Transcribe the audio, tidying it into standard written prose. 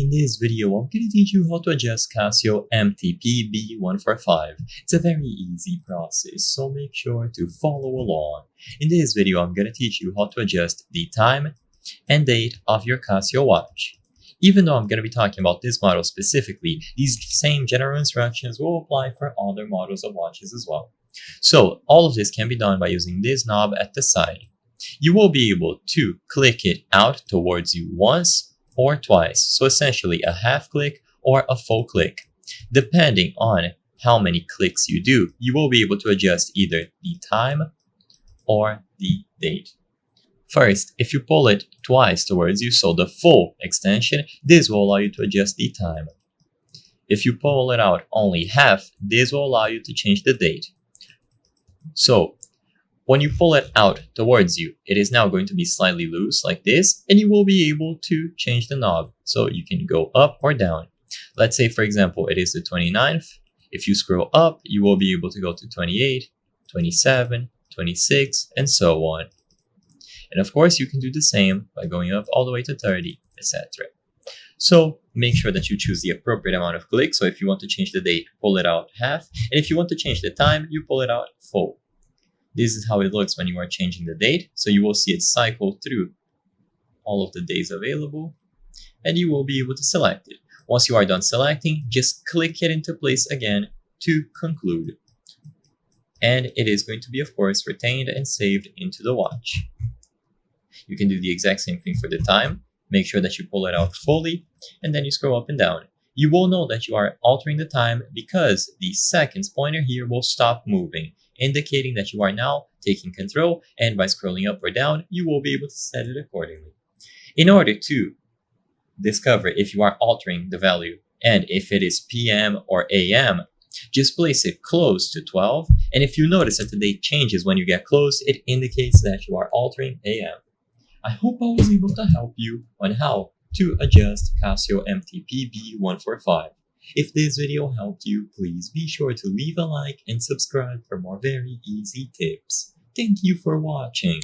In this video, I'm going to teach you how to adjust Casio MTP-B145. It's a very easy process, so make sure to follow along. In this video, I'm going to teach you how to adjust the time and date of your Casio watch. Even though I'm going to be talking about this model specifically, these same general instructions will apply for other models of watches as well. So all of this can be done by using this knob at the side. You will be able to click it out towards you once or twice, so essentially a half click or a full click. Depending on how many clicks you do, you will be able to adjust either the time or the date. First, if you pull it twice towards you, so the full extension, this will allow you to adjust the time. If you pull it out only half, this will allow you to change the date. So when you pull it out towards you, it is now going to be slightly loose like this, and you will be able to change the knob. So you can go up or down. Let's say, for example, it is the 29th. If you scroll up, you will be able to go to 28, 27, 26, and so on. And of course, you can do the same by going up all the way to 30, etc. So make sure that you choose the appropriate amount of clicks. So if you want to change the date, pull it out half. And if you want to change the time, you pull it out full. This is how it looks when you are changing the date. So you will see it cycle through all of the days available, and you will be able to select it. Once you are done selecting, just click it into place again to conclude. And it is going to be, of course, retained and saved into the watch. You can do the exact same thing for the time. Make sure that you pull it out fully, and then you scroll up and down. You will know that you are altering the time because the seconds pointer here will stop moving, indicating that you are now taking control, and by scrolling up or down, you will be able to set it accordingly. In order to discover if you are altering the value and if it is PM or AM, just place it close to 12, and if you notice that the date changes when you get close, it indicates that you are altering AM. I hope I was able to help you on how to adjust Casio MTP-B145. If this video helped you, please be sure to leave a like and subscribe for more very easy tips. Thank you for watching.